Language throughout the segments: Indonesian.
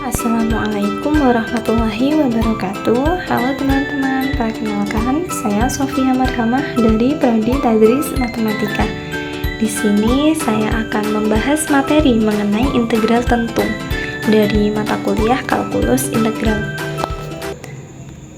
Assalamualaikum warahmatullahi wabarakatuh. Halo teman-teman, perkenalkan saya Sofia Marhamah dari Prodi Tadris Matematika. Di sini saya akan membahas materi mengenai integral tentu dari mata kuliah Kalkulus Integral.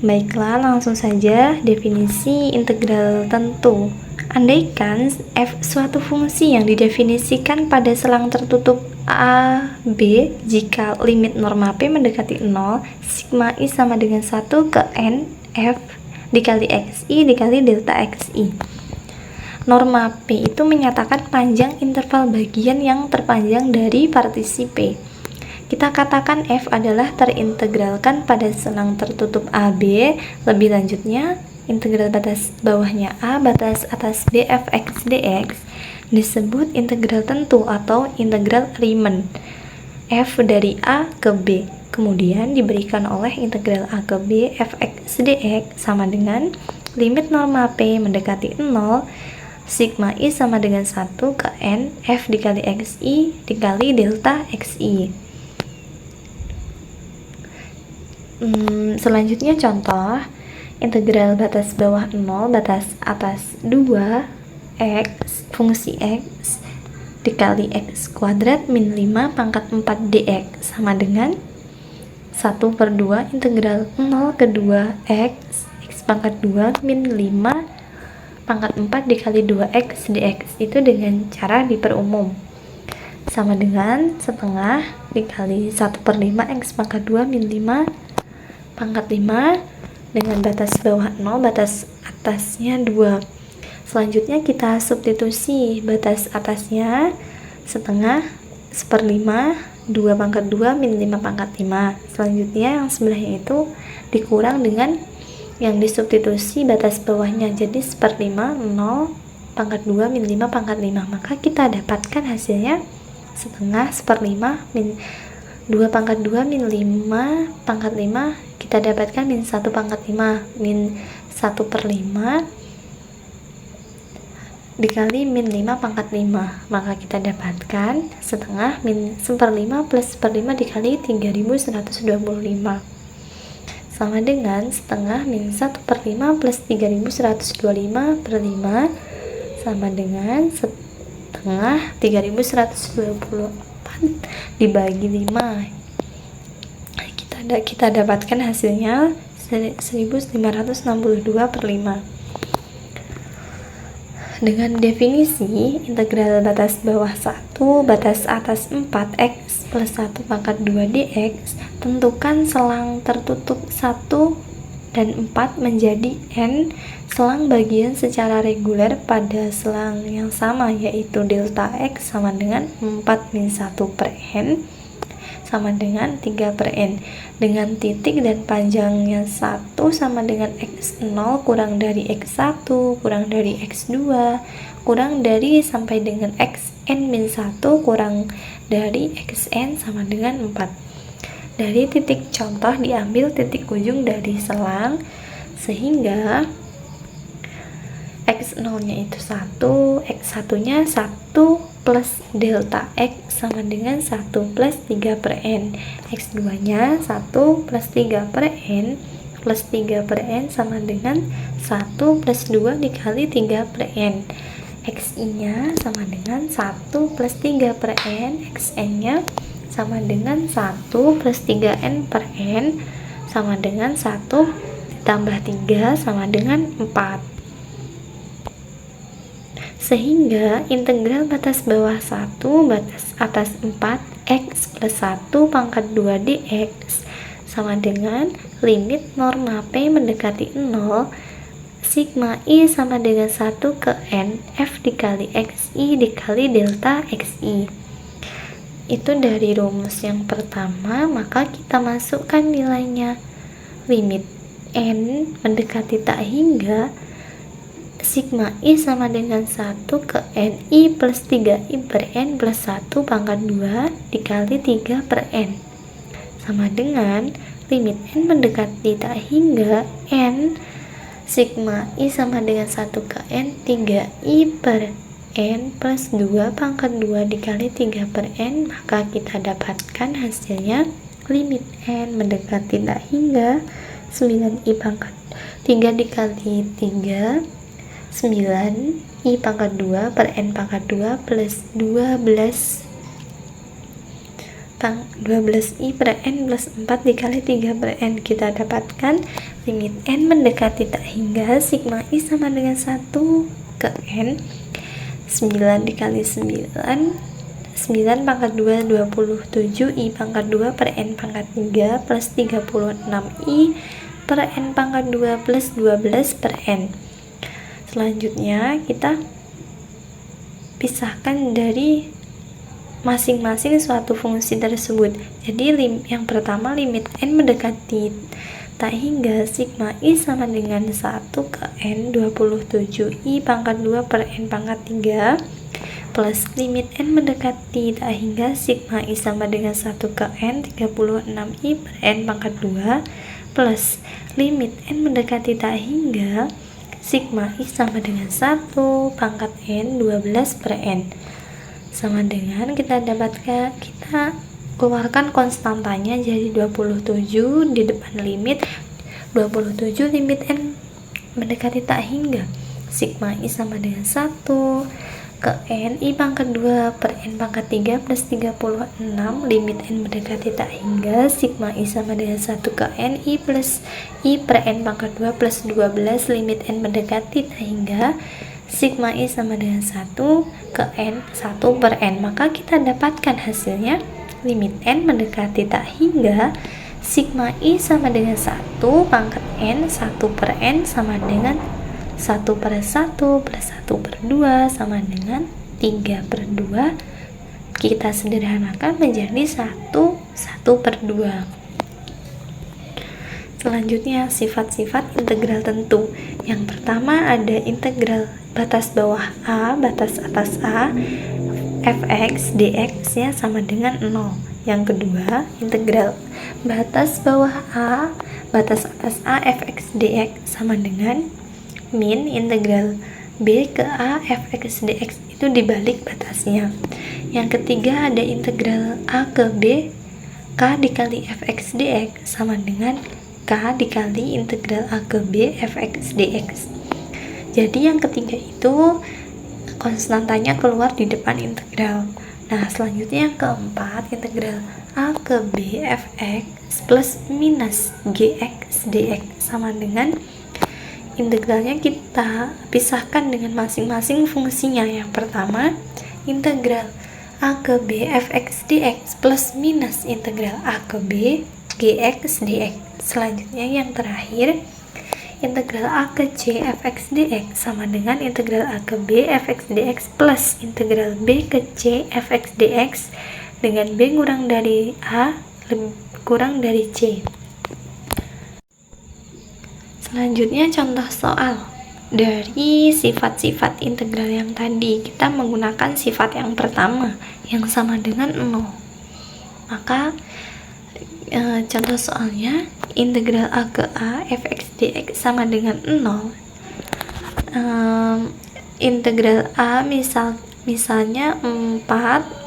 Baiklah, langsung saja definisi integral tentu. Andaikan f suatu fungsi yang didefinisikan pada selang tertutup a, b, jika limit norma p mendekati 0, sigma i sama dengan 1 ke n f dikali xi dikali delta xi. Norma p itu menyatakan panjang interval bagian yang terpanjang dari partisi p. Kita katakan f adalah terintegralkan pada selang tertutup AB. Lebih lanjutnya, integral batas bawahnya A, batas atas B fx dx disebut integral tentu atau integral Riemann. F dari A ke B kemudian diberikan oleh integral A ke B fx dx sama dengan limit norma P mendekati 0, sigma I sama dengan 1 ke N F dikali xi dikali delta xi. Selanjutnya contoh integral batas bawah 0 batas atas 2 x fungsi x dikali x kuadrat min 5 pangkat 4 dx sama dengan 1/2 integral 0 ke 2 x pangkat 2 min 5 pangkat 4 dikali 2x dx itu dengan cara diperumum sama dengan setengah dikali 1/5 x pangkat 2 min 5 pangkat 5 dengan batas bawah 0, batas atasnya 2. Selanjutnya kita substitusi batas atasnya setengah 1/5 2 pangkat 2 min 5 pangkat 5. Selanjutnya yang sebelahnya itu dikurang dengan yang disubstitusi batas bawahnya, jadi 1/5 0 pangkat 2 min 5 pangkat 5. Maka kita dapatkan hasilnya setengah 1/5 min 2 pangkat 2 min 5 pangkat 5, kita dapatkan min 1 pangkat 5 min 1/5 dikali min 5 pangkat 5, maka kita dapatkan setengah min 1/5 plus 1/5 dikali 3125 sama dengan setengah min 1/5 plus 3125/5 sama dengan setengah 3124 dibagi 5. Kita dapatkan hasilnya 1562/5. Dengan definisi integral batas bawah 1 batas atas 4x plus 1 pangkat 2 dx, tentukan selang tertutup 1 dan 4 menjadi n selang bagian secara reguler pada selang yang sama, yaitu delta x sama dengan 4 min 1 per n sama dengan 3 per n dengan titik dan panjangnya 1 sama dengan x0 kurang dari x1 kurang dari x2 kurang dari sampai dengan xn min 1 kurang dari xn sama dengan 4. Dari titik contoh diambil titik ujung dari selang sehingga x0 nya itu 1, x1 nya 1 plus delta x sama dengan 1 plus 3 per n, x2 nya 1 plus 3 per n plus 3 per n sama dengan 1 plus 2 dikali 3 per n, xi nya sama dengan 1 plus 3 per n, xn nya sama dengan 1 plus 3n per n sama dengan 1 ditambah 3 sama dengan 4. Sehingga integral batas bawah 1 batas atas 4 x plus 1 pangkat 2 dx sama dengan limit norma p mendekati 0, sigma i sama dengan 1 ke n f dikali xi dikali delta xi. Itu dari rumus yang pertama, maka kita masukkan nilainya. Limit n mendekati tak hingga, sigma i sama dengan 1 ke ni plus 3i per n plus 1 pangkat 2 dikali 3 per n sama dengan limit n mendekati tak hingga n sigma i sama dengan 1 ke n 3i per n plus 2 pangkat 2 dikali 3 per n, maka kita dapatkan hasilnya limit n mendekati tak hingga 9i pangkat 3 dikali 3 9i pangkat 2 per n pangkat 2 plus 12i per n plus 4 dikali 3 per n. Kita dapatkan limit n mendekati tak hingga sigma i sama dengan 1 ke n 9 dikali 9 pangkat 2 27i pangkat 2 per n pangkat 3 plus 36i per n pangkat 2 plus 12 per n. Selanjutnya kita pisahkan dari masing-masing suatu fungsi tersebut. Jadi yang pertama limit n mendekati tak hingga sigma i sama dengan 1 ke n 27i pangkat 2 per n pangkat 3 plus limit n mendekati tak hingga sigma i sama dengan 1 ke n 36i per n pangkat 2 plus limit n mendekati tak hingga sigma i sama dengan 1 pangkat n 12 per n sama dengan kita keluarkan konstantanya jadi 27 di depan limit 27 limit n mendekati tak hingga sigma i sama dengan 1 ke n i pangkat 2 per n pangkat 3 plus 36 limit n mendekati tak hingga sigma i sama dengan 1 ke n i plus i per n pangkat 2 plus 12 limit n mendekati tak hingga sigma i sama dengan 1 ke n 1 per n. Maka kita dapatkan hasilnya limit n mendekati tak hingga sigma i sama dengan 1 pangkat n 1 per n sama dengan 1 per 1 plus 1 per 2 sama dengan 3 per 2. Kita sederhanakan menjadi 1 per 2. Selanjutnya sifat-sifat integral tentu. Yang pertama ada integral batas bawah a, batas atas a, fx dx nya sama dengan 0. Yang kedua integral batas bawah a, batas atas a, fx dx sama dengan min integral b ke a, fx dx itu dibalik batasnya. Yang ketiga ada integral a ke b, k dikali fx dx sama dengan k dikali integral a ke b fx dx. Jadi yang ketiga itu konstantanya keluar di depan integral. Nah selanjutnya yang keempat integral a ke b fx plus minus gx dx sama dengan integralnya kita pisahkan dengan masing-masing fungsinya. Yang pertama integral a ke b fx dx plus minus integral a ke b gx dx. Selanjutnya yang terakhir integral a ke c fx dx sama dengan integral a ke b fx dx plus integral b ke c fx dx dengan b kurang dari a kurang dari c. Selanjutnya contoh soal. Dari sifat-sifat integral yang tadi kita menggunakan sifat yang pertama yang sama dengan 0. Maka contoh soalnya integral a ke a fx dx sama dengan 0. Integral a misalnya 4,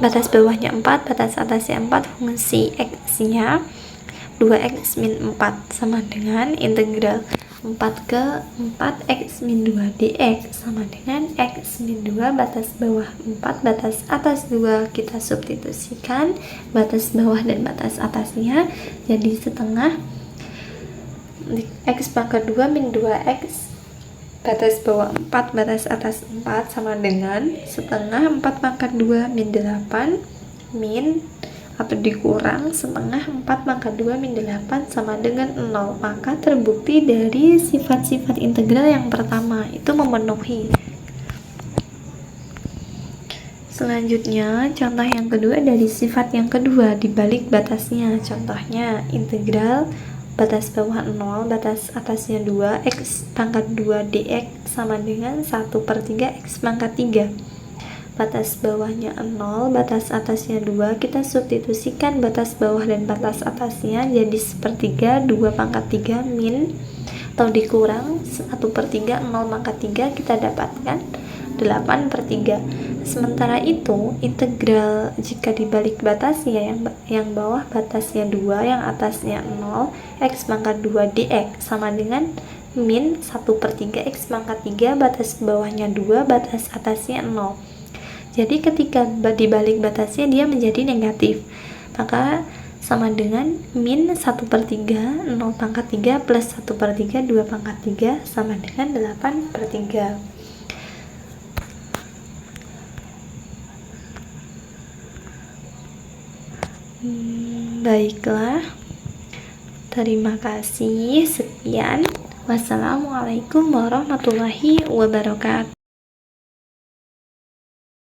batas bawahnya 4, batas atasnya 4, fungsi x nya 2x min 4 sama dengan integral 4 ke 4 x min 2 dx sama dengan x min 2 batas bawah 4 batas atas 2 kita substitusikan batas bawah dan batas atasnya jadi setengah x pangkat 2 min 2x batas bawah 4 batas atas 4 sama dengan setengah 4 pangkat 2 min 8 min atau dikurang setengah 4 pangkat 2 min 8 sama dengan 0. Maka terbukti dari sifat-sifat integral yang pertama itu memenuhi. Selanjutnya contoh yang kedua dari sifat yang kedua dibalik batasnya. Contohnya integral batas bawah 0 batas atasnya 2 x pangkat 2 dx sama dengan 1 per 3 x pangkat 3. Batas bawahnya 0, batas atasnya 2, kita substitusikan batas bawah dan batas atasnya jadi sepertiga 2 pangkat 3 min atau dikurang 1 per 3 0 pangkat 3 kita dapatkan 8 per 3. Sementara itu, integral jika dibalik batasnya yang bawah batasnya 2, yang atasnya 0, x pangkat 2 dx sama dengan min 1/3 x pangkat 3, batas bawahnya 2, batas atasnya 0. Jadi ketika dibalik batasnya dia menjadi negatif, maka sama dengan min 1/3 0 pangkat 3 plus 1/3 2 pangkat 3 sama dengan 8/3. Baiklah, terima kasih. Sekian. Wassalamualaikum warahmatullahi wabarakatuh.